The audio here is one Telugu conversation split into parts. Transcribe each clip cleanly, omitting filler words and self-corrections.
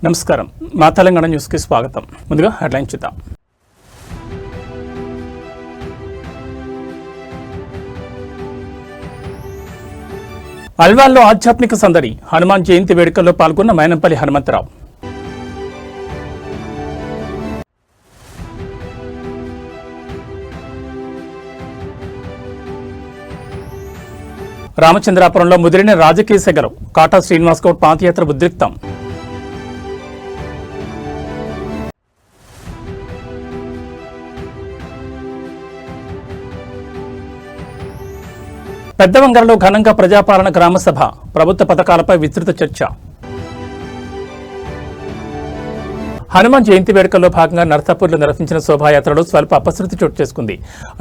నమస్కారం. మా తెలంగాణ న్యూస్కి స్వాగతం. ముందుగా హెడ్లైన్ చూద్దాం. అల్వాల్లో ఆధ్యాత్మిక సందడి. హనుమాన్ జయంతి వేడుకల్లో పాల్గొన్న మైనంపల్లి హనుమంతరావు. రామచంద్రాపురంలో ముదిరిన రాజకీయ సెగలు. కాటా శ్రీనివాస్ గౌడ్ పాదయాత్ర ఉద్రిక్తం. పెద్దవంగరలో ఘనంగా ప్రజాపాలన గ్రామసభ. ప్రభుత్వ పథకాలపై విస్తృత చర్చ. హనుమాన్ జయంతి వేడుకల్లో భాగంగా నర్సాపూర్లో నిర్వహించిన శోభాయాత్రలో స్వల్ప అపశృతి చోటు చేసుకుంది.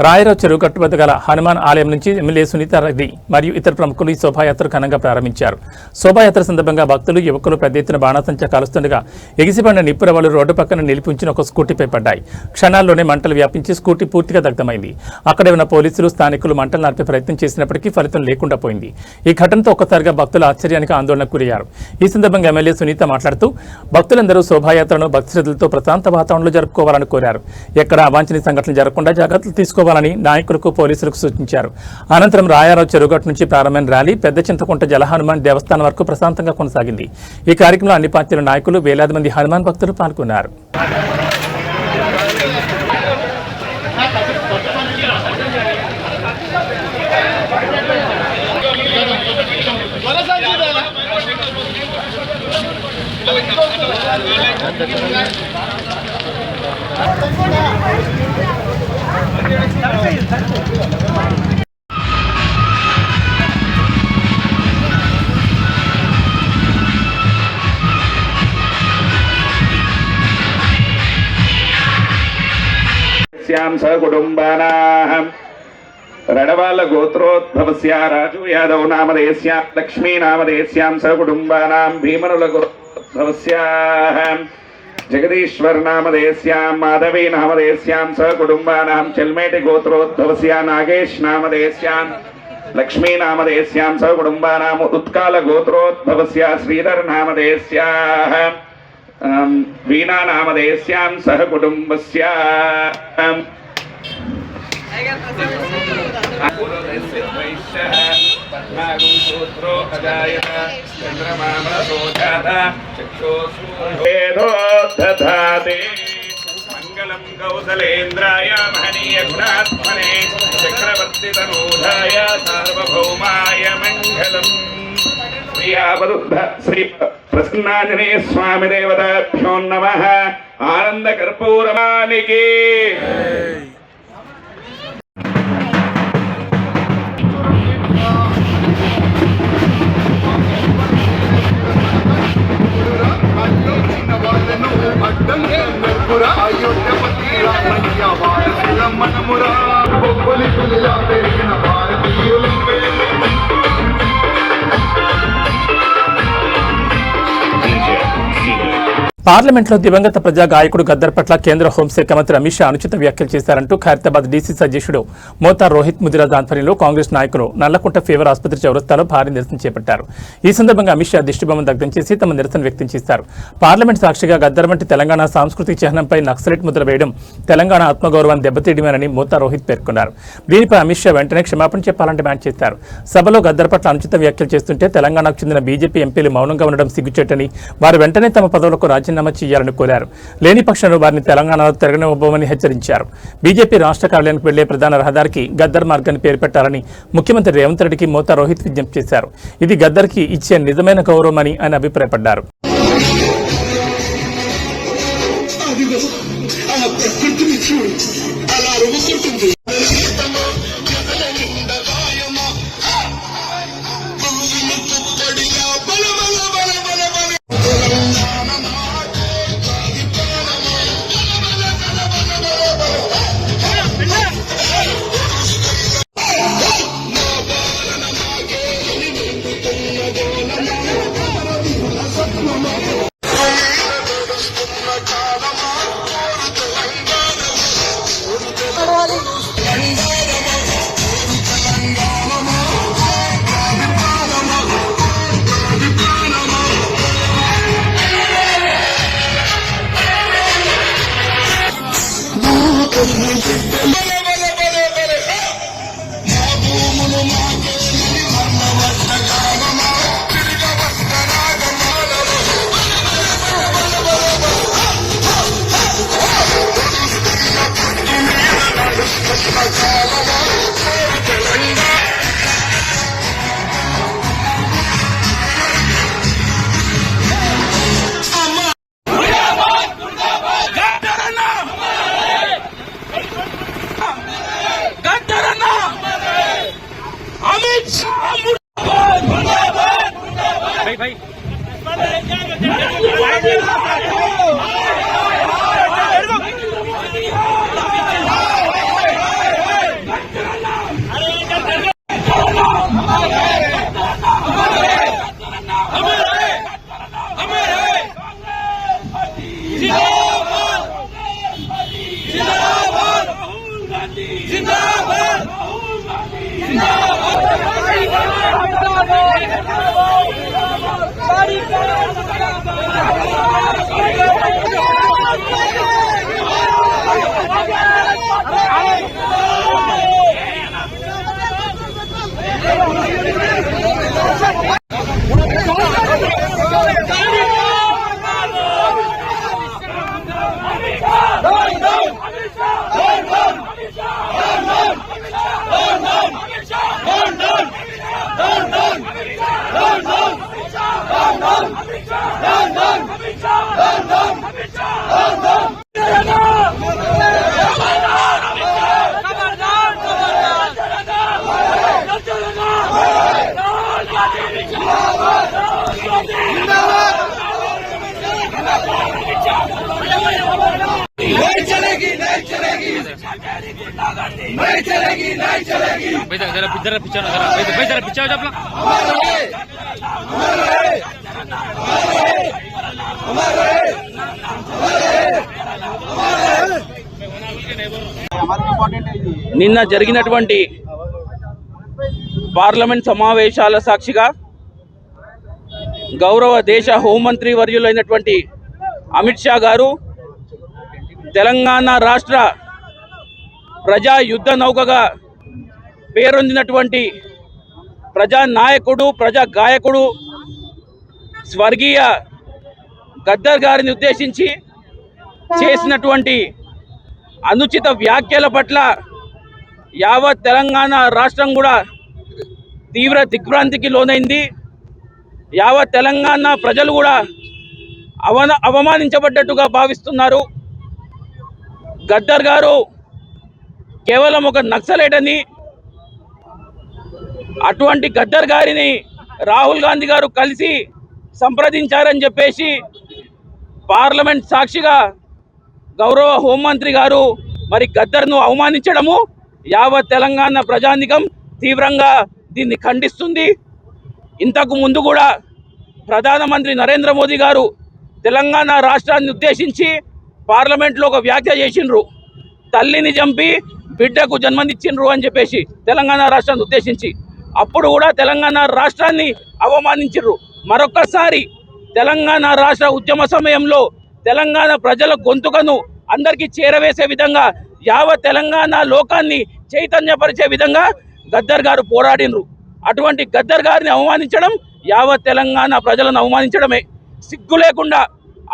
రాయరావు చెరువు గట్టు వద్ద గల హనుమాన్ ఆలయం నుంచి ఎమ్మెల్యే సునీతారెడ్డి మరియు ఇతర ప్రముఖులు ఈ శోభాయాత్ర ఘనంగా ప్రారంభించారు. శోభాయాత్ర సందర్భంగా భక్తులు, యువకులు పెద్ద ఎత్తున బాణాసంచా కాలుస్తుండగా ఎగిసిపడిన నిప్పురవలు రోడ్డు పక్కన నిలిపి ఉంచిన ఒక స్కూటీపై పడ్డాయి. క్షణాల్లోనే మంటలు వ్యాపించి స్కూటీ పూర్తిగా దగ్ధమైంది. అక్కడే ఉన్న పోలీసులు, స్థానికులు మంటలు నార్పే ప్రయత్నం చేసినప్పటికీ ఫలితం లేకుండా పోయింది. ఈ ఘటనతో ఒక్కసారిగా భక్తులు ఆశ్చర్యానికి ఆందోళనకు గురయ్యారు. ఈ సందర్భంగా ఎమ్మెల్యే సునీత మాట్లాడుతూ భక్తులందరూ శోభాయాత్రను భక్తి శ్రద్ధలతో ప్రశాంత వాతావరణంలో జరుపుకోవాలని కోరారు. ఎక్కడ అవాంఛనీయ సంఘటనలు జరగకుండా జాగ్రత్తలు తీసుకోవాలని నాయకులకు, పోలీసులకు సూచించారు. అనంతరం రాయారావు చెరువుగట్టు నుంచి ప్రారంభమైన ర్యాలీ పెద్ద చింతకుంట జల హనుమాన్ దేవస్థానం వరకు ప్రశాంతంగా కొనసాగింది. ఈ కార్యక్రమంలో అన్ని పార్టీల నాయకులు, వేలాది మంది హనుమాన్ భక్తులు పాల్గొన్నారు. సకుటుంబానాం రడవాళ్ళ గోత్రోద్భవస్య రాజు యాదవ్ నామధేయస్యాం లక్ష్మీ నామధేయస్యాం సకుటుంబానాం భీమనుల గోత్రోద్భవస్యాం జగదీశ్వర్ నామధేయస్యాం మాధవీ నామధేయస్యాం సకుటుంబానాం చెల్మేటి గోత్రోద్భవస్య నాగేష్ నామధేయస్యాం లక్ష్మీ నామధేయస్యాం సకుటుంబానాం ఉత్కాల గోత్రోద్భవస్య శ్రీధర్ నామధేయస్యాం వీణా నామధేయస్యాం సహ కుటుంబస్య మంగళం కౌసలేంద్రాయ మహనీయ గుణాత్మనే చక్రవర్తి తనూజాయ సార్వభౌమాయ మంగళం. శ్రీ ప్రసన్నాంజనేయ స్వామి దేవతాభ్యో నమః. ఆనంద కర్పూరమానికి పార్లమెంట్లో దివంగత ప్రజా గాయకుడు గద్దర్ పట్ల కేంద్ర హోంశాఖ మంత్రి అమిత్ షా అనుచిత వ్యాఖ్యలు చేశారంటూ ఖైరతాబాద్ డీసీసీ అధ్యక్షుడు మోతార్ రోహిత్ ముదిరాజ్ ఆధ్వర్యంలో కాంగ్రెస్ నాయకులు నల్లకుంట ఫీవర్ ఆసుపత్రి చౌరస్తాలో భారీ నిరసన చేపట్టారు. ఈ సందర్భంగా అమిత్ షా దిష్టిబొమ్మను దగ్ధం చేసి తమ నిరసన వ్యక్తం చేశారు. పార్లమెంట్ సాక్షిగా గద్దర్ వంటి తెలంగాణ సాంస్కృతిక చిహ్నంపై నక్సలైట్ ముద్ర వేయడం తెలంగాణ ఆత్మగౌరవాన్ని దెబ్బతీయడమేనని మోతార్ రోహిత్ పేర్కొన్నారు. దీనిపై అమిత్ షా వెంటనే క్షమాపణ చెప్పాలని డిమాండ్ చేశారు. సభలో గద్దర్ పట్ల అనుచిత వ్యాఖ్యలు చేస్తుంటే తెలంగాణకు చెందిన బీజేపీ ఎంపీలు మౌనంగా ఉండడం సిగ్గుచేటని, వారు వెంటనే తమ పదవులకు రాజీనామా చేయాలని కోరారు. లేని పక్షంలో వారిని తెలంగాణలో తిరగనివ్వబోమని హెచ్చరించారు. బీజేపీ రాష్ట్ర కార్యాలయానికి వెళ్లే ప్రధాన రహదారికి గద్దర్ మార్గాన్ని పేరు పెట్టాలని ముఖ్యమంత్రి రేవంత్ రెడ్డికి మోతార్ రోహిత్ విజ్ఞప్తి చేశారు. ఇది గద్దర్కి ఇచ్చే నిజమైన గౌరవమని ఆయన అభిప్రాయపడ్డారు. నిన్న జరిగినటువంటి పార్లమెంట్ సమావేశాల సాక్షిగా గౌరవ దేశ హోంమంత్రి వర్యులైనటువంటి అమిత్ షా గారు తెలంగాణ రాష్ట్ర ప్రజా యుద్ధ నౌకగా పేరొందినటువంటి ప్రజా నాయకుడు, ప్రజా గాయకుడు స్వర్గీయ గద్దర్ గారిని ఉద్దేశించి చేసినటువంటి అనుచిత వ్యాఖ్యల పట్ల యావత్ తెలంగాణ రాష్ట్రం కూడా తీవ్ర దిగ్భ్రాంతికి లోనైంది. యావత్ తెలంగాణ ప్రజలు కూడా అవమానించబడ్డట్టుగా భావిస్తున్నారు. గద్దర్ గారు కేవలం ఒక నక్సలైట్ అని, అటువంటి గద్దర్ గారిని రాహుల్ గాంధీ గారు కలిసి సంప్రదించారని చెప్పేసి పార్లమెంట్ సాక్షిగా గౌరవ హోంమంత్రి గారు మరి గద్దర్ను అవమానించడము యావత్ తెలంగాణ ప్రజానికం తీవ్రంగా దీన్ని ఖండిస్తుంది. ఇంతకు ముందు కూడా ప్రధానమంత్రి నరేంద్ర మోదీ గారు తెలంగాణ రాష్ట్రాన్ని ఉద్దేశించి పార్లమెంట్లో ఒక వ్యాఖ్య చేసిండ్రు. తల్లిని చంపి బిడ్డకు జన్మనిచ్చిండ్రు అని చెప్పేసి తెలంగాణ రాష్ట్రాన్ని ఉద్దేశించి అప్పుడు కూడా తెలంగాణ రాష్ట్రాన్ని అవమానించిండ్రు. మరొకసారి తెలంగాణ రాష్ట్ర ఉద్యమ సమయంలో తెలంగాణ ప్రజల గొంతుకను అందరికీ చేరవేసే విధంగా యావత్ తెలంగాణ లోకాన్ని చైతన్యపరిచే విధంగా గద్దర్ గారు పోరాడినరు. అటువంటి గద్దర్ గారిని అవమానించడం యావత్ తెలంగాణ ప్రజలను అవమానించడమే. సిగ్గు లేకుండా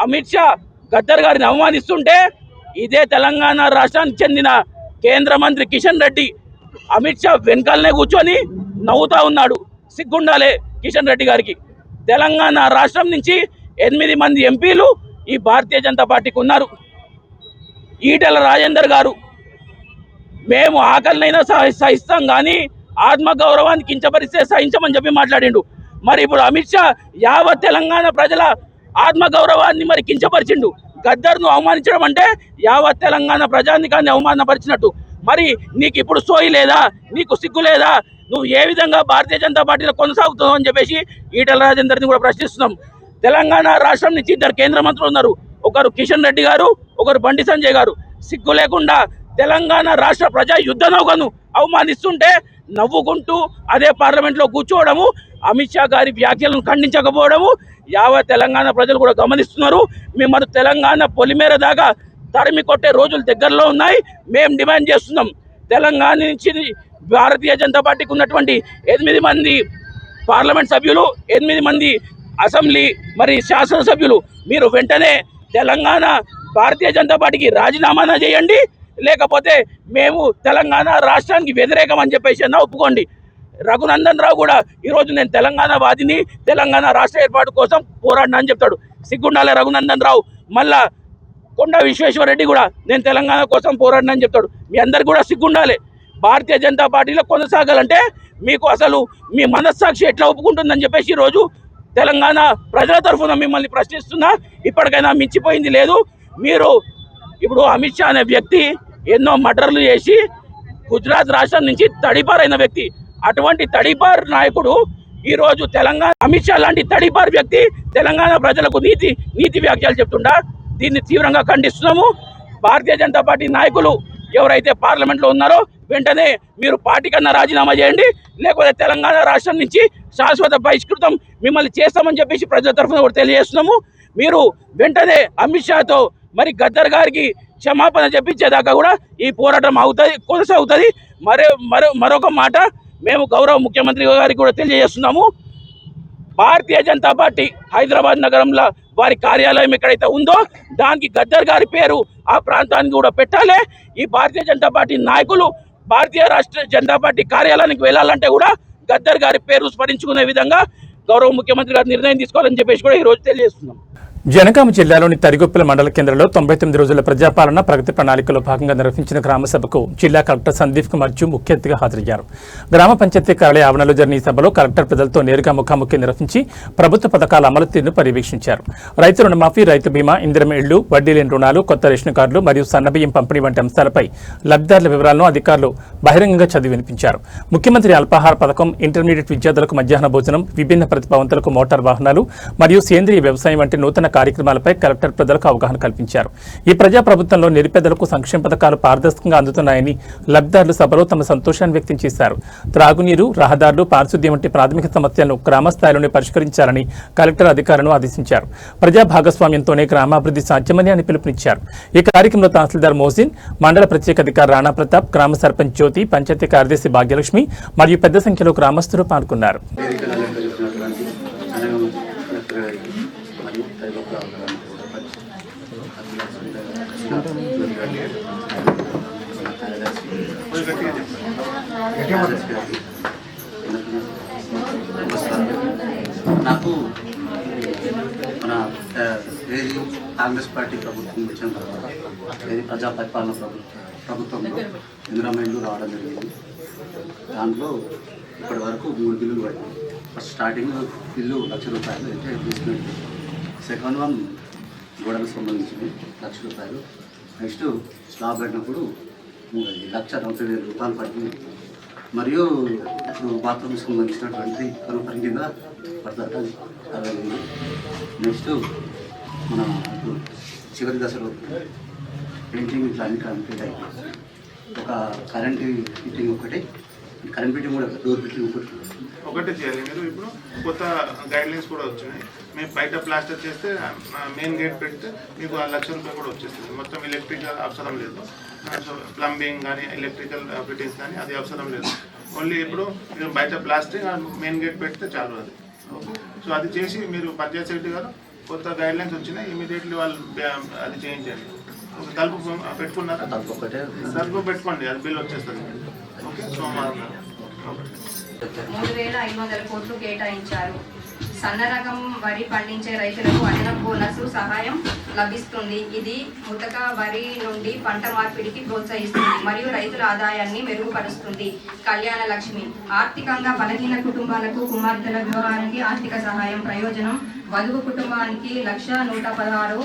అమిత్ షా గద్దర్ గారిని అవమానిస్తుంటే ఇదే తెలంగాణ రాష్ట్రానికి చెందిన కేంద్ర మంత్రి కిషన్ రెడ్డి అమిత్ షా వెనకాలనే కూర్చొని నవ్వుతా ఉన్నాడు. సిగ్గుండాలే కిషన్ రెడ్డి గారికి. తెలంగాణ రాష్ట్రం నుంచి 8 మంది ఎంపీలు ఈ భారతీయ జనతా పార్టీకి ఉన్నారు. ఈటెల రాజేందర్ గారు మేము ఆకలినైనా సహిస్తాం కానీ ఆత్మగౌరవాన్ని కించపరిస్తే సహించమని చెప్పి మాట్లాడిండు. మరి ఇప్పుడు అమిత్ షా యావత్ తెలంగాణ ప్రజల ఆత్మగౌరవాన్ని మరి కించపరిచిండు. గద్దర్ను అవమానించడం అంటే యావత్ తెలంగాణ ప్రజానికాన్ని అవమానపరిచినట్టు. మరి నీకు ఇప్పుడు సోయి లేదా, నీకు సిగ్గు లేదా, నువ్వు ఏ విధంగా భారతీయ జనతా పార్టీలో కొనసాగుతున్నావు అని చెప్పేసి ఈటెల రాజేందర్ని కూడా ప్రశ్నిస్తున్నాం. తెలంగాణ రాష్ట్రం నుంచి 2 కేంద్ర మంత్రులు ఉన్నారు. ఒకరు కిషన్ రెడ్డి గారు, ఒకరు బండి సంజయ్ గారు. సిగ్గు లేకుండా తెలంగాణ రాష్ట్ర ప్రజా యుద్ధ నౌకను అవమానిస్తుంటే నవ్వుకుంటూ అదే పార్లమెంట్లో కూర్చోవడము, అమిత్ షా గారి వ్యాఖ్యలను ఖండించకపోవడము యావత్ తెలంగాణ ప్రజలు కూడా గమనిస్తున్నారు. మేము తెలంగాణ పొలిమేర దాకా తరిమి కొట్టే రోజులు దగ్గరలో ఉన్నాయి. మేము డిమాండ్ చేస్తున్నాం, తెలంగాణ నుంచి భారతీయ జనతా పార్టీకి ఉన్నటువంటి 8 మంది పార్లమెంట్ సభ్యులు, 8 మంది అసెంబ్లీ మరి శాసనసభ్యులు మీరు వెంటనే తెలంగాణ భారతీయ జనతా పార్టీకి రాజీనామా చేయండి, లేకపోతే మేము తెలంగాణ రాష్ట్రానికి వ్యతిరేకం అని చెప్పేసి ఒప్పుకోండి. రఘునందన్ రావు కూడా ఈరోజు నేను తెలంగాణ వాదిని, తెలంగాణ రాష్ట్ర ఏర్పాటు కోసం పోరాడినా అని చెప్తాడు. సిగ్గుండాలే రఘునందన్ రావు. మళ్ళా కొండ విశ్వేశ్వరరెడ్డి కూడా నేను తెలంగాణ కోసం పోరాడినా అని చెప్తాడు. మీ అందరికి కూడా సిగ్గుండాలి. భారతీయ జనతా పార్టీలో కొనసాగాలంటే మీకు అసలు మీ మనస్సాక్షి ఎట్లా ఒప్పుకుంటుందని చెప్పేసి ఈరోజు తెలంగాణ ప్రజల తరఫున మిమ్మల్ని ప్రశ్నిస్తున్నా. ఇప్పటికైనా మించిపోయింది లేదు. మీరు ఇప్పుడు అమిత్ షా అనే వ్యక్తి ఎన్నో మర్డర్లు చేసి గుజరాత్ రాష్ట్రం నుంచి తడిపారైన వ్యక్తి. అటువంటి తడిపార్ నాయకుడు ఈరోజు తెలంగాణ అమిత్ షా లాంటి తడిపార్ వ్యక్తి తెలంగాణ ప్రజలకు నీతి వ్యాఖ్యలు చెప్తుండా. దీన్ని తీవ్రంగా ఖండిస్తున్నాము. భారతీయ జనతా పార్టీ నాయకులు ఎవరైతే పార్లమెంట్లో ఉన్నారో వెంటనే మీరు పార్టీ కన్నా రాజీనామా చేయండి, లేకపోతే తెలంగాణ రాష్ట్రం నుంచి శాశ్వత బహిష్కృతం మిమ్మల్ని చేస్తామని చెప్పేసి ప్రజల తరఫున కూడా తెలియజేస్తున్నాము. మీరు వెంటనే అమిత్ షాతో మరి గద్దర్ గారికి క్షమాపణ చెప్పించేదాకా కూడా ఈ పోరాటం కొనసాగుతుంది. మరొక మాట మేము గౌరవ ముఖ్యమంత్రి గారికి కూడా తెలియజేస్తున్నాము. భారతీయ జనతా పార్టీ హైదరాబాద్ నగరంలో వారి కార్యాలయం ఎక్కడైతే ఉందో దానికి గద్దర్ గారి పేరు ఆ ప్రాంతానికి కూడా పెట్టాలి. ఈ భారతీయ జనతా పార్టీ నాయకులు భారతీయ రాష్ట్ర జనతా పార్టీ కార్యాలయానికి వెళ్ళాలంటే కూడా గద్దర్ గారి పేరు స్మరించుకునే విధంగా గౌరవ ముఖ్యమంత్రి గారు నిర్ణయం తీసుకోవాలని చెప్పేసి కూడా ఈరోజు తెలియజేస్తున్నాం. జనగామ జిల్లాలోని తరిగొప్పల మండల కేంద్రంలో 99 రోజుల ప్రజాపాలన ప్రగతి ప్రణాళికలో భాగంగా నిర్వహించిన గ్రామ సభకు జిల్లా కలెక్టర్ సందీప్ కుమార్ జూ ముఖ్య అతిథిగా హాజరయ్యారు. గ్రామ పంచాయతీ కార్యాలయ ఆవరణలో జరిగిన ఈ సభలో కలెక్టర్ ప్రజలతో నేరుగా ముఖాముఖి నిర్వహించి ప్రభుత్వ పథకాల అమలు తీరును పర్యవేక్షించారు. రైతు రుణమాఫీ, రైతు బీమా, ఇందిరమ ఇళ్లు, వడ్డీ లేని రుణాలు, కొత్త రేషన్ కార్డులు మరియు సన్నబియ్యం పంపిణీ వంటి అంశాలపై లబ్ధిదారుల వివరాలను అధికారులు బహిరంగంగా చదివి వినిపించారు. ముఖ్యమంత్రి అల్పాహార పథకం, ఇంటర్మీడియట్ విద్యార్థులకు మధ్యాహ్న భోజనం, విభిన్న ప్రతిభావంతులకు మోటార్ వాహనాలు మరియు సేంద్రీయ వ్యవసాయం వంటి నూతన కార్యక్రమాలపై కలెక్టర్ ప్రజలకు అవగాహన కల్పించారు. ఈ ప్రజా ప్రభుత్వంలో నిరుపేదలకు సంక్షేమ పథకాలు పారదర్శకంగా అందుతున్నాయని లబ్ధిదారులు సభలో తమ సంతోషాన్ని వ్యక్తం చేశారు. త్రాగునీరు, రహదారులు, పారిశుద్ధ్యం వంటి ప్రాథమిక సమస్యలను గ్రామ స్థాయిలోనే పరిష్కరించాలని కలెక్టర్ అధికారులను ఆదేశించారు. ప్రజా భాగస్వామ్యంతోనే గ్రామాభివృద్ధి సాధ్యమని అని పిలుపునిచ్చారు. ఈ కార్యక్రమంలో తహసీల్దార్ మోసిన్, మండల ప్రత్యేక అధికారి రాణా ప్రతాప్, గ్రామ సర్పంచ్ జ్యోతి, పంచాయతీ కార్యదర్శి భాగ్యలక్ష్మి మరియు పెద్ద సంఖ్యలో గ్రామస్తులు పాల్గొన్నారు. నాకు మన కాంగ్రెస్ పార్టీ ప్రభుత్వం వచ్చిన తర్వాత ఏది ప్రజా పరిపాలన ప్రభుత్వంలో ఇందిరమ ఇల్లు రావడం జరిగింది. దాంట్లో ఇప్పటి వరకు 3 బిల్లులు పట్టింది. ఫస్ట్ స్టార్టింగ్ ఇల్లు ₹1,00,000 అంటే ఇన్వెస్ట్మెంట్, సెకండ్ వన్ గోడలకు సంబంధించింది ₹1,00,000, నెక్స్ట్ స్లాబ్ కట్టినప్పుడు ₹1,40,000 పడుతుంది. మరియు ఇప్పుడు బాత్రూమ్స్ సంబంధించినటువంటి కనుపరి కింద పడుతుంది 60,000. నెక్స్ట్ మన ఇప్పుడు చివరి దశలో పెయింటింగ్ ఇట్లా అన్ని కంప్లీట్ అయిపోయింది. ఒక కరెంట్ ఫిట్టింగ్ ఒకటి, కరెంట్ ఫిట్టింగ్ కూడా డోర్ ఫిట్టింగ్ ఒకటే చేయాలి. మీరు ఇప్పుడు కొత్త గైడ్లైన్స్ కూడా వచ్చినాయి. మేము బయట ప్లాస్టర్ చేస్తే మెయిన్ గేట్ పెడితే మీకు ₹1,00,000 కూడా వచ్చేస్తుంది. మొత్తం ఎలక్ట్రికల్ అవసరం లేదు, ప్లంబింగ్ కానీ ఎలక్ట్రికల్ ఫిట్టింగ్స్ కానీ అది అవసరం లేదు. ఓన్లీ ఇప్పుడు మీరు బయట ప్లాస్టింగ్ మెయిన్ గేట్ పెడితే చాలు అది. సో అది చేసి మీరు పంచాయత్ సెక్రటరీ గారు కొత్త గైడ్లైన్స్ వచ్చినాయి, ఇమీడియట్లీ వాళ్ళు అది చేయించండి. తలుపు పెట్టుకున్నారా? తలుపు పెట్టుకోండి, అది బిల్ వచ్చేస్తుంది. ఓకే, సోమవారం 3,500 కోట్లు కేటాయించారు. సన్న రకం వరి పండించే రైతులకు అదనపు బోనస్ సహాయం లభిస్తుంది. ఇది ముతక వరి నుండి పంట మార్పిడికి ప్రోత్సహిస్తుంది మరియు రైతుల ఆదాయాన్ని మెరుగుపరుస్తుంది. కళ్యాణ లక్ష్మి ఆర్థికంగా బలహీన కుటుంబాలకు కుమార్తెల వివాహానికి ఆర్థిక సహాయం. ప్రయోజనం వధువు కుటుంబానికి ₹1,116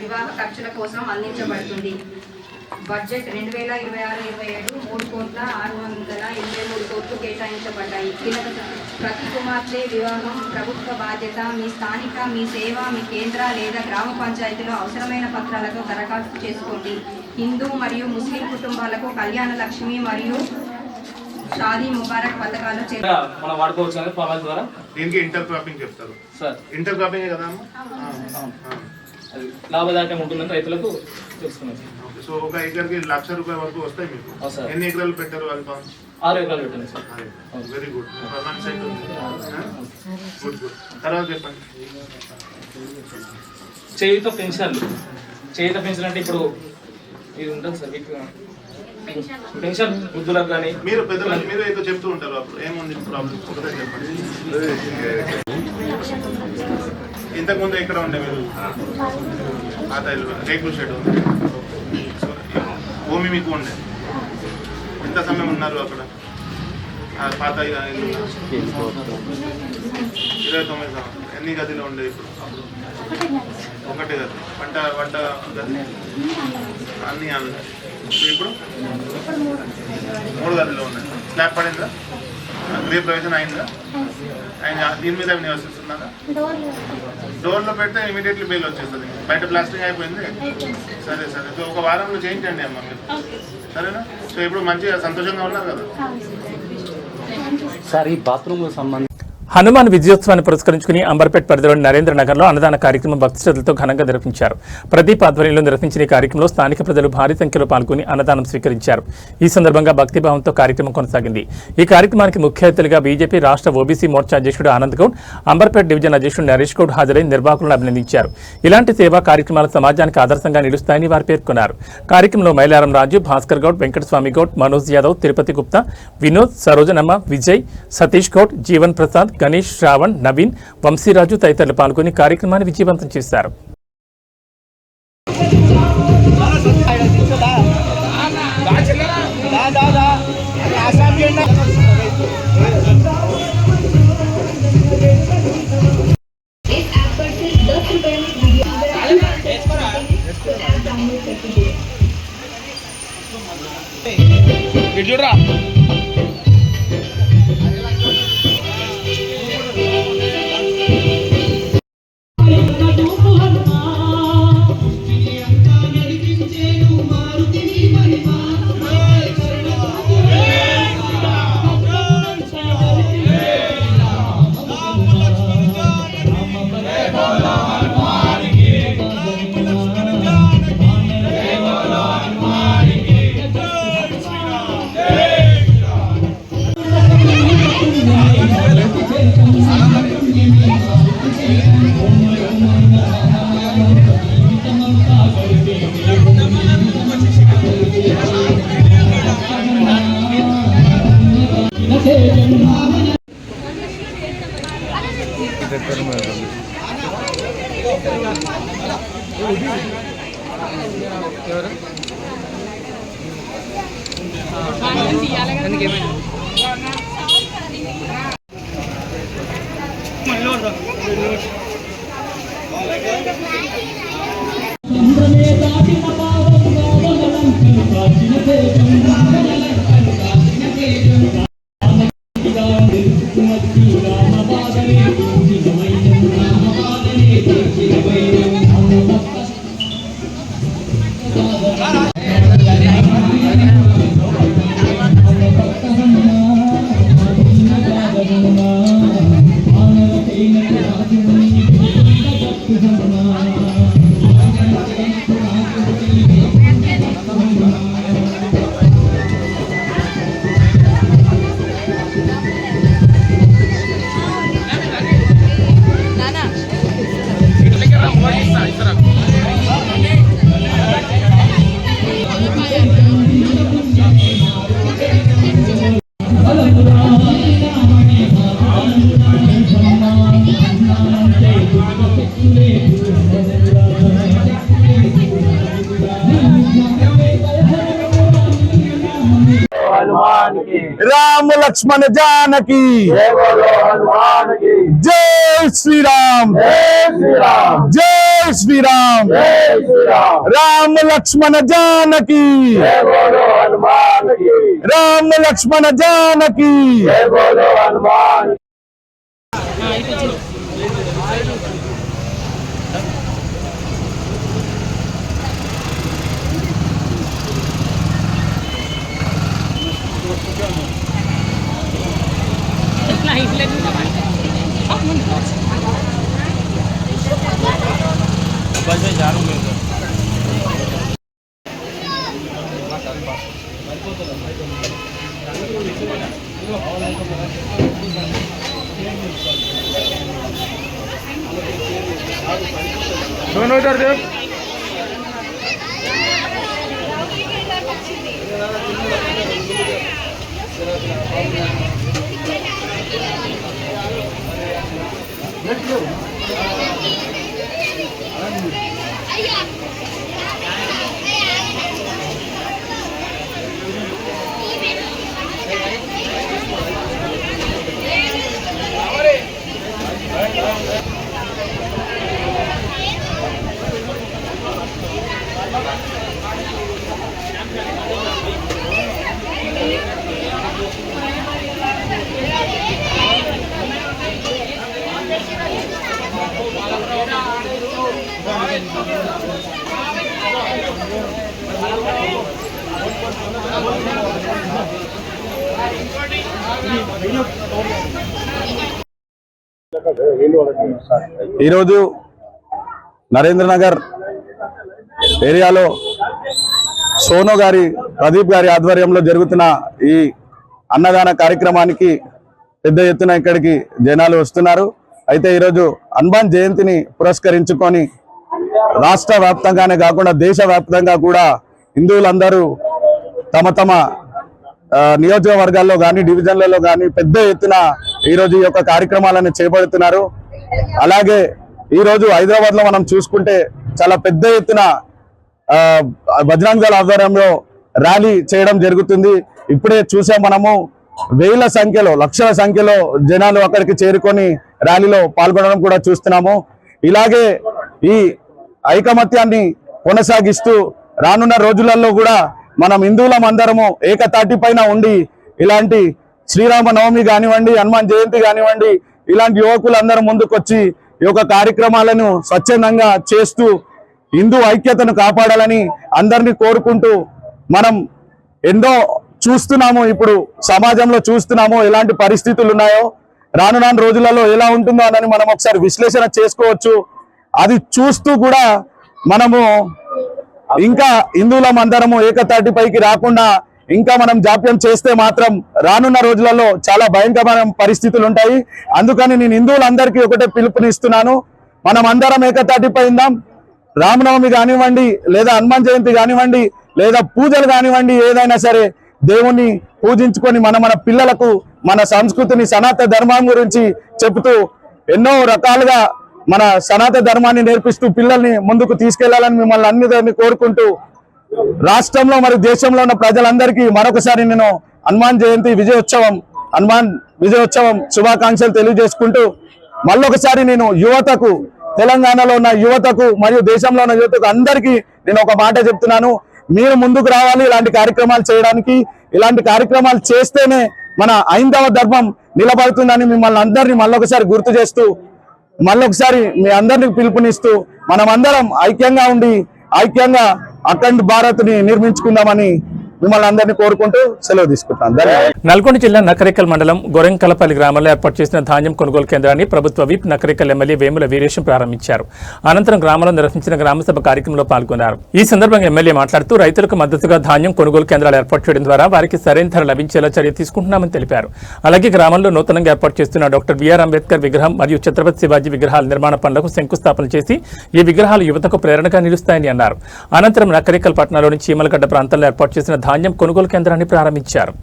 వివాహ ఖర్చుల కోసం అందించబడుతుంది. బడ్జెట్ 2026-27 ₹3,683 కోట్లు కేటాయించబడ్డాయి. ప్రతి కుమార్తె వివాహం ప్రభుత్వ బాధ్యత. మీ స్థానిక, మీ సేవ, మీ కేంద్ర లేదా గ్రామ పంచాయతీలో అవసరమైన పత్రాలతో దరఖాస్తు చేసుకోండి. హిందూ మరియు ముస్లిం కుటుంబాలకు కళ్యాణ లక్ష్మి మరియు షాదీ ముబారక్ పథకాలు మనం వాడుకోవచ్చు ఫార్మాల ద్వారా. దీనికి ఇంటర్ క్రాపింగ్ చెప్తారు సార్. ఇంటర్ క్రాపింగ్ కదా అది లాభదాయకం ఉంటుందని రైతులకు తెలుసుకున్నాం. సో ఒక ఎకర్కి ₹1,00,000 వరకు వస్తాయి మీకు. ఎన్ని ఎకరాలు పెట్టారు? 6 ఎకరాలు పెట్టండి sir. Very good. Good good. తర్వాత చెప్పండి. చేయుత పెన్షన్లు. చేయుత పెన్షన్ అంటే ఇప్పుడు ఇది ఉంటుంది సార్, మీకు పెన్షన్ వృద్ధులకు కానీ మీరు పెద్దలు మీరు ఏదో చెప్తూ ఉంటారు, అప్పుడు ఏముంది ప్రాబ్లం ఒకటే చెప్పండి. ఇంతకుముందు ఎక్కడ ఉండే మీరు? పాత రేకుల షెడ్ ఉంది. భూమి మీకు ఉండే ఎంత సమయం ఉన్నారు అక్కడ? పాత ఇల్లు 29 సంవత్సరాలు. ఎన్ని గదిలో ఉండేది? ఇప్పుడు ఒకటే గది. వంట గది అన్నీ ఇప్పుడు 3 గదిలో ఉన్నాయి. స్లాబ్ పడిందా? గృహ ప్రవేశం అయిందా? ఆయన దీని మీద నివసిస్తున్నారా? డోర్లో పెడితే ఇమీడియట్లీ బెయిల్ వచ్చేస్తుంది. బయట ప్లాస్టింగ్ అయిపోయింది. సరే సరే, సో ఒక వారంలో చేయించండి అమ్మ మీరు, సరేనా? సో ఇప్పుడు మంచిగా సంతోషంగా ఉన్నారు కదా? సార్ ఈ బాత్రూమ్లో సంబంధించి హనుమాన్ విజయోత్సవాన్ని పురస్కరించుకుని అంబర్పేట్ పరిధిలోని నరేంద్ర నగర్లో అన్నదాన కార్యక్రమం భక్తి శ్రద్ధలతో ఘనంగా నిర్వహించారు. ప్రదీప్ ఆధ్వర్యంలో నిర్వహించిన ఈ కార్యక్రమంలో స్థానిక ప్రజలు భారీ సంఖ్యలో పాల్గొని అన్నదానం స్వీకరించారు. ఈ సందర్భంగా భక్తిభావంతో కార్యక్రమం కొనసాగింది. ఈ కార్యక్రమానికి ముఖ్య అతిథులుగా బీజేపీ రాష్ట్ర ఓబీసీ మోర్చా అధ్యక్షుడు ఆనంద్ గౌడ్, అంబర్పేట్ డివిజన్ అధ్యక్షుడు నరేష్ గౌడ్ హాజరై నిర్వాహకులను అభినందించారు. ఇలాంటి సేవా కార్యక్రమాలు సమాజానికి ఆదర్శంగా నిలుస్తాయని వారు పేర్కొన్నారు. కార్యక్రమంలో మైలారం రాజు, భాస్కర్ గౌడ్, వెంకటస్వామి గౌడ్, మనోజ్ యాదవ్, తిరుపతి గుప్తా, వినోద్, సరోజనమ్మ, విజయ్, సతీష్ గౌడ్, జీవన్ ప్రసాద్, గణేష్, శ్రావణ్, నవీన్, వంశీరాజు తదితరులు పాల్గొని కార్యక్రమాన్ని విజయవంతం చేశారు. राम लक्ष्मण जानकी जय श्री राम जय श्री राम राम लक्ष्मण जानकी राम लक्ष्मण जानकी दोनों इधर देख। ఈరోజు నరేంద్రనగర్ ఏరియాలో సోను గారి ప్రదీప్ గారి ఆధ్వర్యంలో జరుగుతున్న ఈ అన్నదాన కార్యక్రమానికి పెద్ద ఎత్తున ఇక్కడికి జనాలు వస్తున్నారు. అయితే ఈరోజు హనుమాన్ జయంతిని పురస్కరించుకొని రాష్ట్ర వ్యాప్తంగానే కాకుండా దేశవ్యాప్తంగా కూడా హిందువులందరూ తమ తమ నియోజకవర్గాల్లో కానీ డివిజన్లలో కానీ పెద్ద ఎత్తున ఈరోజు ఈ యొక్క కార్యక్రమాలను చేపడుతున్నారు. అలాగే ఈరోజు హైదరాబాద్లో మనం చూసుకుంటే చాలా పెద్ద ఎత్తున బజరంగ్ దళ ఆధ్వర్యంలో ర్యాలీ చేయడం జరుగుతుంది. ఇప్పుడే చూసాం మనము వేల సంఖ్యలో లక్షల సంఖ్యలో జనాలు అక్కడికి చేరుకొని ర్యాలీలో పాల్గొనడం కూడా చూస్తున్నాము. ఇలాగే ఈ ఐకమత్యాన్ని కొనసాగిస్తూ రానున్న రోజులలో కూడా మనం హిందువులం అందరము ఏకతాటి పైన ఉండి ఇలాంటి శ్రీరామ నవమి కానివ్వండి, హనుమాన్ జయంతి కానివ్వండి, ఇలాంటి యువకులందరూ ముందుకొచ్చి ఈ యొక్క కార్యక్రమాలను స్వచ్ఛందంగా చేస్తూ హిందూ ఐక్యతను కాపాడాలని అందరినీ కోరుకుంటూ మనం ఎన్నో చూస్తున్నాము, ఇప్పుడు సమాజంలో చూస్తున్నాము ఎలాంటి పరిస్థితులు ఉన్నాయో, రానున్న రోజులలో ఎలా ఉంటుందో అని మనం ఒకసారి విశ్లేషణ చేసుకోవచ్చు. అది చూస్తూ కూడా మనము ఇంకా హిందువులం అందరము ఏకతాటిపైకి రాకుండా ఇంకా మనం జాప్యం చేస్తే మాత్రం రానున్న రోజులలో చాలా భయంకరమైన పరిస్థితులు ఉంటాయి. అందుకని నేను హిందువులందరికీ ఒకటే పిలుపునిస్తున్నాను, మనం అందరం ఏకతాటిపై ఉందాం. రామనవమి కానివ్వండి, లేదా హనుమాన్ జయంతి కానివ్వండి, లేదా పూజలు కానివ్వండి, ఏదైనా సరే దేవుణ్ణి పూజించుకొని మన పిల్లలకు మన సంస్కృతిని సనాతన ధర్మం గురించి చెబుతూ ఎన్నో రకాలుగా మన సనాతన ధర్మాన్ని నేర్పిస్తూ పిల్లల్ని ముందుకు తీసుకెళ్లాలని మిమ్మల్ని అన్ని కోరుకుంటూ రాష్ట్రంలో మరియు దేశంలో ఉన్న ప్రజలందరికీ మరొకసారి నేను హనుమాన్ విజయోత్సవం శుభాకాంక్షలు తెలియజేసుకుంటూ మళ్ళొకసారి నేను యువతకు, తెలంగాణలో ఉన్న యువతకు మరియు దేశంలో ఉన్న యువతకు అందరికీ నేను ఒక మాట చెప్తున్నాను, మీరు ముందుకు రావాలి ఇలాంటి కార్యక్రమాలు చేయడానికి. ఇలాంటి కార్యక్రమాలు చేస్తేనే మన హైందవ ధర్మం నిలబడుతుందని మిమ్మల్ని అందరినీ మళ్ళొకసారి గుర్తు చేస్తూ మళ్ళొకసారి మీ అందరినీ పిలుపునిస్తూ మనమందరం ఐక్యంగా ఉండి ఐక్యంగా అఖండ భారత్ని నిర్మించుకుందామని మిమ్మల్ని అందరినీ కోరుకుంటూ సెలవు తీసుకుంటాను. నల్గొండ జిల్లా నకరికల్ మండలం గొరెంకలపల్లి గ్రామంలో ఏర్పాటు చేసిన ధాన్యం కొనుగోలు కేంద్రాన్ని ప్రభుత్వ విప్ నకరికల్ ఎమ్మెల్యే వేముల వీరేశం ప్రారంభించారు. అనంతరం గ్రామంలో నిర్వహించిన గ్రామసభ కార్యక్రమంలో పాల్గొన్నారు. ఈ సందర్భంగా ఎమ్మెల్యే మాట్లాడుతూ రైతులకు మద్దతుగా ధాన్యం కొనుగోలు కేంద్రాలు ఏర్పాటు చేయడం ద్వారా వారికి సరైన ధర లభించేలా చర్య తీసుకుంటున్నామని తెలిపారు. అలాగే గ్రామంలో నూతనంగా ఏర్పాటు చేస్తున్న డాక్టర్ బిఆర్ అంబేద్కర్ విగ్రహం మరియు ఛత్రపతి శివాజీ విగ్రహాల నిర్మాణ పనులకు శంకుస్థాపన చేసి ఈ విగ్రహాలు యువతకు ప్రేరణగా నిలుస్తాయని అన్నారు. అనంతరం నకరికల్ పట్టణంలోని చీమలగడ్డ ప్రాంతంలో ఏర్పాటు చేసిన ధాన్యం కొనుగోలు కేంద్రాన్ని ప్రారంభించారు.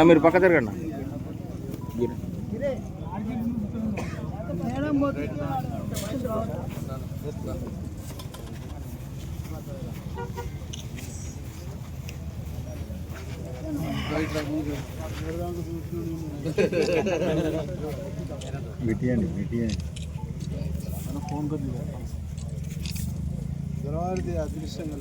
మీరు పక్క తిరగండి. ఫోన్ జనవరి అదృష్టంగా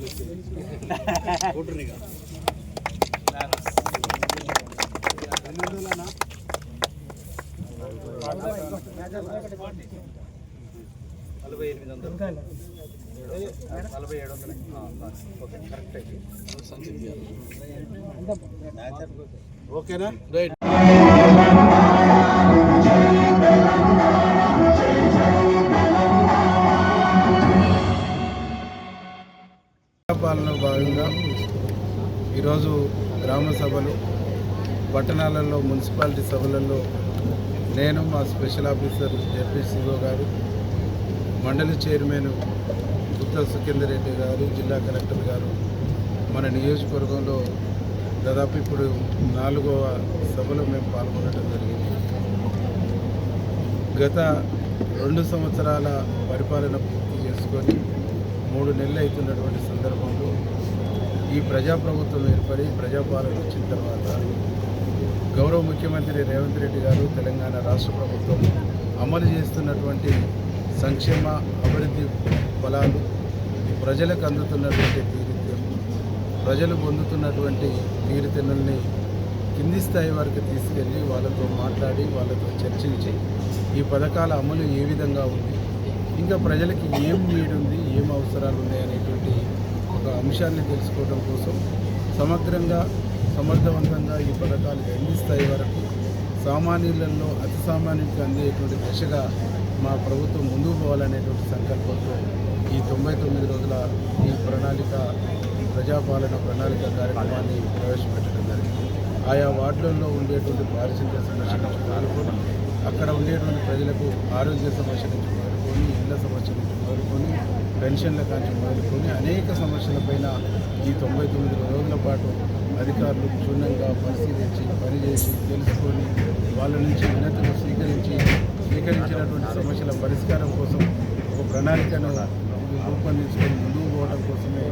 ఓకేనా? రైట్. పాలనలో భాగంగా ఈరోజు గ్రామ సభలు, పట్టణాలలో మున్సిపాలిటీ సభలలో నేను, మా స్పెషల్ ఆఫీసర్ జెపిసిఓ గారు, మండలి చైర్మన్ గుత్తా సుఖేందర్ రెడ్డి గారు, జిల్లా కలెక్టర్ గారు మన నియోజకవర్గంలో దాదాపు ఇప్పుడు 4వ సభలో మేము పాల్గొనడం జరిగింది. గత 2 సంవత్సరాల పరిపాలన పూర్తి చేసుకొని 3 నెలలు అవుతున్నటువంటి సందర్భంలో ఈ ప్రజాప్రభుత్వం ఏర్పడి ప్రజాపాలన వచ్చిన తర్వాత గౌరవ ముఖ్యమంత్రి రేవంత్ రెడ్డి గారు, తెలంగాణ రాష్ట్ర ప్రభుత్వం అమలు చేస్తున్నటువంటి సంక్షేమ అభివృద్ధి ఫలాలు, ప్రజలకు అందుతున్నటువంటి తీరుతెన్నులు, ప్రజలు పొందుతున్నటువంటి తీరుతెన్నుల్ని కింది స్థాయి వరకు తీసుకెళ్ళి వాళ్ళతో మాట్లాడి వాళ్ళతో చర్చించి ఈ పథకాల అమలు ఏ విధంగా ఉంది, ఇంకా ప్రజలకి ఏం నీడ్ ఉంది, ఏం అవసరాలు ఉన్నాయి అనేటువంటి ఒక అంశాన్ని తెలుసుకోవడం కోసం సమగ్రంగా సమర్థవంతంగా ఈ పథకాలు ఎన్ని స్థాయి వరకు సామాన్యులలో అతి సామాన్యుడికి అందేటువంటి దిశగా మా ప్రభుత్వం ముందుకు పోవాలనేటువంటి సంకల్పంతో ఈ 99 రోజుల ఈ ప్రజాపాలన ప్రణాళిక కార్యక్రమాన్ని ప్రవేశపెట్టడం జరిగింది. ఆయా వార్డులలో ఉండేటువంటి పారిశుద్ధ్య సమస్య నుంచి మొదలుకొని అక్కడ ఉండేటువంటి ప్రజలకు ఆరోగ్య సమస్య నుంచి మొదలుకొని ఇళ్ల సమస్య నుంచి మొదలుకొని పెన్షన్ల కాంచి మొదలుకొని అనేక సమస్యలపైన ఈ 99 రోజుల పాటు అధికారులు క్షుణ్ణంగా పరిశీలించి పనిచేసి తెలుసుకొని వాళ్ళ నుంచి వినతులు స్వీకరించినటువంటి సమస్యల పరిష్కారం కోసం ఒక ప్రణాళికను రూపొందించుకొని ముందుకు పోవడం కోసమే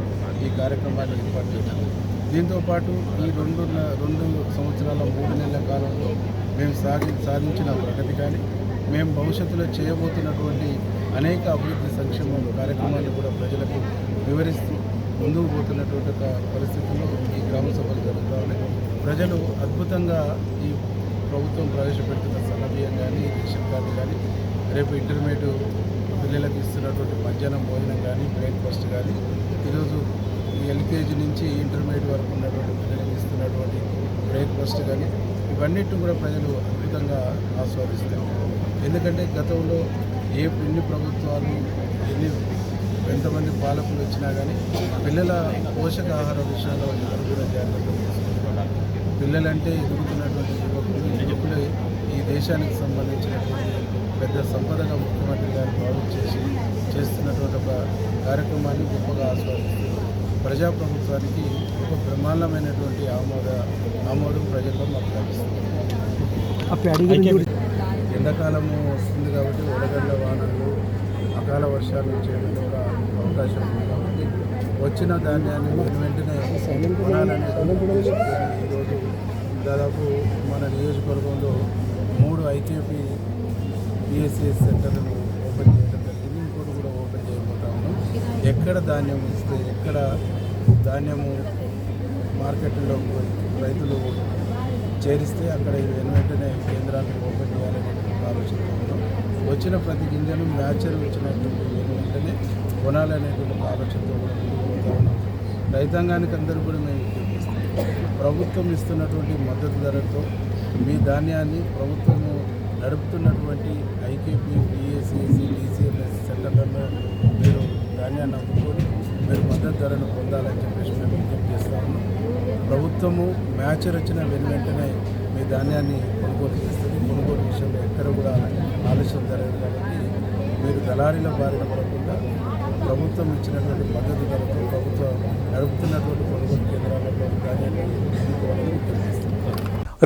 ఈ కార్యక్రమాన్ని ఏర్పాటు చేశాము. దీంతోపాటు ఈ 2 సంవత్సరాల 3 నెలల కాలంలో మేము సాధించిన ప్రగతి కానీ మేము భవిష్యత్తులో చేయబోతున్నటువంటి అనేక అభివృద్ధి సంక్షేమ కార్యక్రమాలు కూడా ప్రజలకు వివరిస్తూ ముందుకు పోతున్నటువంటి ఒక పరిస్థితుల్లో ఈ గ్రామ సభలు జరుగుతూ ఉన్నాయి. ప్రజలు అద్భుతంగా ఈ ప్రభుత్వం ప్రవేశపెడుతున్న సన్నబియ్యం కానీ రేషన్ కార్డు కానీ రేపు ఇంటర్మీడియట్ పిల్లలకు ఇస్తున్నటువంటి మధ్యాహ్నం భోజనం కానీ బ్రేక్ఫాస్ట్ కానీ ఈరోజు ఎల్కేజీ నుంచి ఇంటర్మీడియట్ వరకు ఉన్నటువంటి పిల్లలకు ఇస్తున్నటువంటి బ్రేక్ఫాస్ట్ కానీ ఇవన్నిటిని కూడా ప్రజలు అద్భుతంగా ఆస్వాదిస్తారు. ఎందుకంటే గతంలో ఎన్ని ప్రభుత్వాలు ఎంతమంది పాలకులు వచ్చినా కానీ పిల్లల పోషకాహార విషయంలో ఎవరు కూడా జాగ్రత్తలు తీసుకుంటున్నారు. పిల్లలంటే ఎదుగుతున్నటువంటి యువకులు ఈ దేశానికి సంబంధించినటువంటి పెద్ద సంపదగా ముఖ్యమంత్రి గారు చేస్తున్నటువంటి ఒక కార్యక్రమాన్ని గొప్పగా ఆస్వాదిస్తూ ప్రజాప్రభుత్వానికి ఒక బ్రహ్మాండమైనటువంటి ఆమోదం ప్రజల్లో మాకు లభిస్తుంది. ఎండాకాలము వస్తుంది కాబట్టి వడగళ్ల వానలు అకాల వర్షాలు వచ్చేందుకు కూడా అవకాశం ఉంది కాబట్టి వచ్చిన ధాన్యాన్ని వెంటనే కొనాలనేది ఈరోజు దాదాపు మన నియోజకవర్గంలో 3 ఐకేపీ పిఎస్సిఎస్ సెంటర్లను ఓపెన్ చేయడం జరిగింది. ఇంకోటి కూడా ఓపెన్ చేయబోతా ఉన్నాం. ఎక్కడ ధాన్యం ఇస్తే ఎక్కడ ధాన్యము మార్కెట్లో రైతులు చేరిస్తే అక్కడ వెంటనే కేంద్రాలను ఓపెన్ చేయాలనే ఆలోచనతో ఉన్నాం. వచ్చిన ప్రతి గింజను మ్యాచర్ వచ్చినటువంటి వెంటనే కొనాలనేటువంటి ఆలోచనతో కూడా ముందుకు ఉన్నాం. రైతాంగానికి అందరూ కూడా మేము విజ్ఞప్తిస్తాం. ప్రభుత్వం ఇస్తున్నటువంటి మద్దతు ధరతో మీ ధాన్యాన్ని ప్రభుత్వము నడుపుతున్నటువంటి ఐకేపీ పిఎస్సిసి డిసిఎంఎస్ సెంటర్లలో మీరు ధాన్యాన్ని అమ్ముకొని మీరు మద్దతు ధరను పొందాలని చెప్పేసి మేము విజ్ఞప్తి చేస్తా ఉన్నాం. ప్రభుత్వము మ్యాచర్ వచ్చిన వెంటనే మీ ధాన్యాన్ని కొనుగోలు చేస్తుంది. కొనుగోలు విషయంలో ఎక్కడ కూడా ఆలస్యం జరగదు కాబట్టి మీరు దళారీల బారిన పడకుండా ప్రభుత్వం ఇచ్చినటువంటి మద్దతు ధరతో ప్రభుత్వం నడుపుతున్నటువంటి కొనుగోలు కేంద్రాలలో ధాన్యాన్ని తీసుకోవాలని విజ్ఞప్తి చేస్తుంది.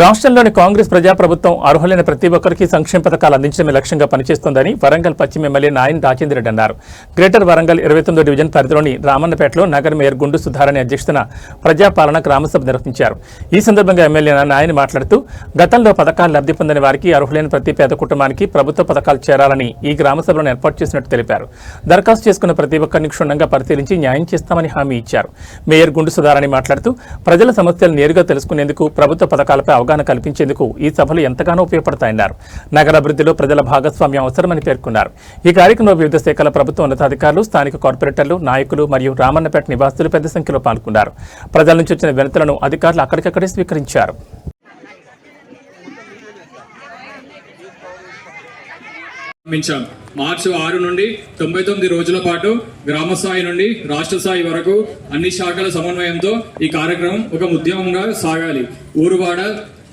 రాష్ట్రంలోని కాంగ్రెస్ ప్రజాప్రభుత్వం అర్హులైన ప్రతి ఒక్కరికి సంక్షేమ పథకాలు అందించడమే లక్ష్యంగా పనిచేస్తోందని వరంగల్ పశ్చిమ ఎమ్మెల్యే నాయన్ రాజేందర్ రెడ్డి అన్నారు. గ్రేటర్ వరంగల్ 29వ డివిజన్ పరిధిలోని రామన్నపేటలో నగర మేయర్ గుండు సుధారాణి అధ్యక్షతన ప్రజాపాలన గ్రామసభ నిర్వహించారు. ఈ సందర్భంగా ఎమ్మెల్యే నాయన్ మాట్లాడుతూ గతంలో పథకాలు లబ్ధి పొందని వారికి అర్హులైన ప్రతి పేద కుటుంబానికి ప్రభుత్వ పథకాలు చేరాలని ఈ గ్రామసభలను ఏర్పాటు చేసినట్టు తెలిపారు. దరఖాస్తు చేసుకున్న ప్రతి ఒక్కరిని క్షుణ్ణంగా పరిశీలించి న్యాయం చేస్తామని హామీ ఇచ్చారు. మేయర్ గుండు సుధారాణి మాట్లాడుతూ ప్రజల సమస్యలు నేరుగా తెలుసుకునేందుకు ప్రభుత్వ పథకాలపై అవగాహన కల్పించేందుకు ఈ సభలు ఎంతగానో ఉపయోగపడతాయన్నారు. నగరాభివృద్ధిలో ప్రజల భాగస్వామ్యం అవసరమని పేర్కొన్నారు. ఈ కార్యక్రమంలో వివిధ శాఖల ప్రభుత్వ ఉన్నతాధికారులు, స్థానిక కార్పొరేటర్లు, నాయకులు మరియు రామన్నపేట నివాసులు పెద్ద సంఖ్యలో పాల్గొన్నారు. ప్రజల నుంచి వచ్చిన వినతులను అధికారులు అక్కడికక్కడే స్వీకరించారు. మార్చి 6 నుండి 99 రోజుల పాటు గ్రామ స్థాయి నుండి రాష్ట్ర స్థాయి వరకు అన్ని శాఖల సమన్వయంతో ఈ కార్యక్రమం ఒక ఉద్యమంగా సాగాలి. ఊరువాడ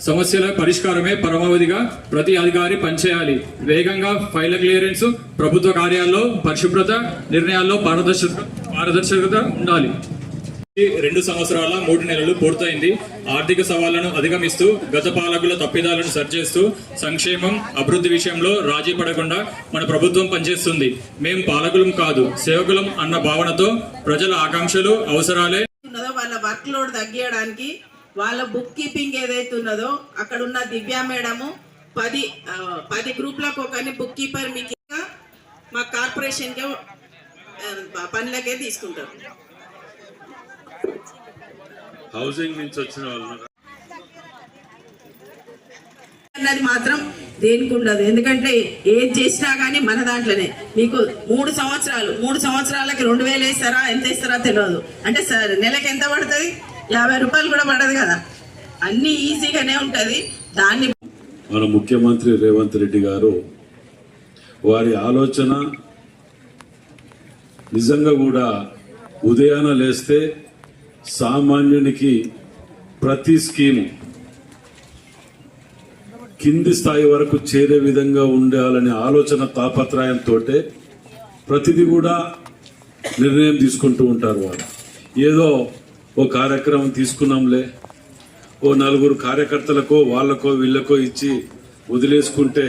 సమస్యల పరిష్కారమే పరమావధిగా ప్రతి అధికారి పనిచేయాలి. వేగంగా ఫైళ్ల క్లియరెన్స్, ప్రభుత్వ కార్యాల్లో పరిశుభ్రత, నిర్ణయాల్లో పారదర్శకత ఉండాలి. 2 సంవత్సరాల 3 నెలలు పూర్తయింది. ఆర్థిక సవాళ్లను అధిగమిస్తూ గత పాలకుల తప్పిదాలను సరిచేస్తూ సంక్షేమం, అభివృద్ధి విషయంలో రాజీ పడకుండా మన ప్రభుత్వం పనిచేస్తుంది. మేం పాలకులం కాదు, సేవకులం అన్న భావనతో ప్రజల ఆకాంక్షలు, అవసరాలే వాళ్ళ వర్క్ లోడ్ తగ్గించడానికి వాళ్ళ బుక్ కీపింగ్ ఏదైతే ఉన్నదో అక్కడ ఉన్న దివ్యా మేడము 10 గ్రూప్లకు ఒకరిని బుక్ కీపర్ మీకు మా కార్పొరేషన్కే పనులకే తీసుకుంటారు. హౌసింగ్ నుంచి వచ్చిన వాళ్ళు అన్నది మాత్రం దేనికి ఉండదు. ఎందుకంటే ఏది చేసినా కానీ మన దాంట్లోనే మీకు 3 సంవత్సరాలకి 2000 వేస్తారా, ఎంత వేస్తారా తెలియదు. అంటే సార్ నెలకి ఎంత పడుతుంది? 50 రూపాయలు కూడా పడదు కదా. అన్నీ ఈజీగానే ఉంటుంది. దాన్ని మన ముఖ్యమంత్రి రేవంత్ రెడ్డి గారు వారి ఆలోచన నిజంగా కూడా ఉదయాన లేస్తే సామాన్యునికి ప్రతి స్కీము కింది స్థాయి వరకు చేరే విధంగా ఉండాలనే ఆలోచన తాపత్రయంతో ప్రతిదీ కూడా నిర్ణయం తీసుకుంటూ ఉంటారు. వారు ఏదో ఓ కార్యక్రమం తీసుకున్నాంలే, ఓ 4 కార్యకర్తలకో వాళ్ళకో వీళ్ళకో ఇచ్చి వదిలేసుకుంటే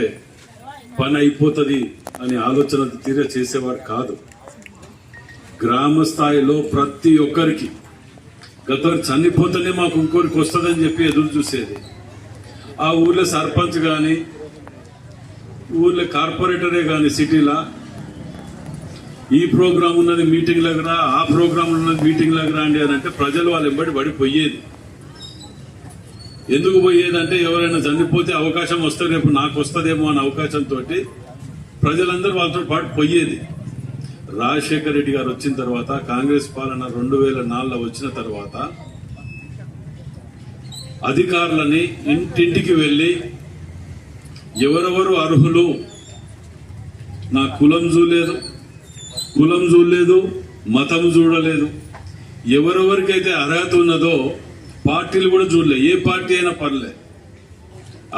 పని అయిపోతుంది అని ఆలోచన తీరే చేసేవారు కాదు. గ్రామ స్థాయిలో ప్రతి ఒక్కరికి గతంలో చనిపోతేనే మాకు ఇంకోరికి వస్తుందని చెప్పి ఎదురు చూసేది. ఆ ఊర్లో సర్పంచ్ కానీ ఊర్లో కార్పొరేటరే కానీ సిటీలో ఈ ప్రోగ్రాం ఉన్నది మీటింగ్లకు రా, ఆ ప్రోగ్రాం ఉన్నది మీటింగ్లకు రాండి అని అంటే ప్రజలు వాళ్ళు ఎంబడి పడిపోయేది. ఎందుకు పోయేదంటే ఎవరైనా చనిపోతే అవకాశం వస్తే రేపు నాకు వస్తుందేమో అనే అవకాశంతో ప్రజలందరూ వాళ్ళతో పాటు పోయేది. రాజశేఖర రెడ్డి గారు వచ్చిన తర్వాత, కాంగ్రెస్ పాలన 2004లో వచ్చిన తర్వాత అధికారులని ఇంటింటికి వెళ్ళి ఎవరెవరు అర్హులు, నా కులం చూడలేదు, మతం చూడలేదు, ఎవరెవరికైతే అర్హత ఉన్నదో పార్టీలు కూడా చూడలే, ఏ పార్టీ అయినా పర్లే,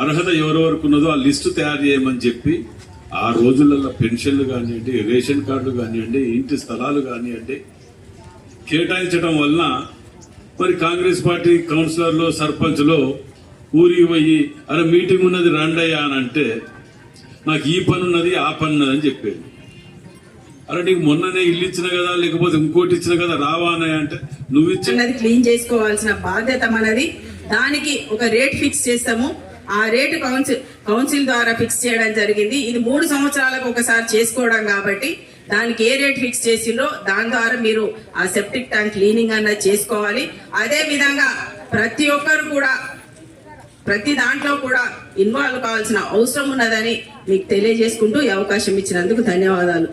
అర్హత ఎవరెవరికి ఉన్నదో ఆ లిస్టు తయారు చేయమని చెప్పి ఆ రోజులలో పెన్షన్లు కానివ్వండి, రేషన్ కార్డులు కానివ్వండి, ఇంటి స్థలాలు కానివ్వండి కేటాయించడం వలన మరి కాంగ్రెస్ పార్టీ కౌన్సిలర్లు సర్పంచ్లు ఊరికి పోయి అరే మీటింగ్ ఉన్నది రండయ్యా అని అంటే నాకు ఈ పని ఉన్నది ఆ పని ఉన్నది అని చెప్పేది. అరే నీకు మొన్ననే ఇల్లు ఇచ్చిన కదా, లేకపోతే ఇంకోటి ఇచ్చిన కదా, రావా అని అంటే నువ్వు ఇచ్చినది క్లీన్ చేసుకోవాల్సిన బాధ్యత మనది. దానికి ఒక రేట్ ఫిక్స్ చేస్తాము. ఆ రేటు కౌన్సిల్ ద్వారా ఫిక్స్ చేయడం జరిగింది. ఇది 3 సంవత్సరాలకు ఒకసారి చేసుకోవడం కాబట్టి దానికి ఏ రేట్ ఫిక్స్ చేసిందో దాని ద్వారా మీరు ఆ సెప్టిక్ ట్యాంక్ క్లీనింగ్ అన్నది చేసుకోవాలి. అదే విధంగా ప్రతి ఒక్కరు కూడా ప్రతి దాంట్లో కూడా ఇన్వాల్వ్ కావాల్సిన అవసరం ఉన్నదని మీకు తెలియజేసుకుంటూ ఈ అవకాశం ఇచ్చినందుకు ధన్యవాదాలు.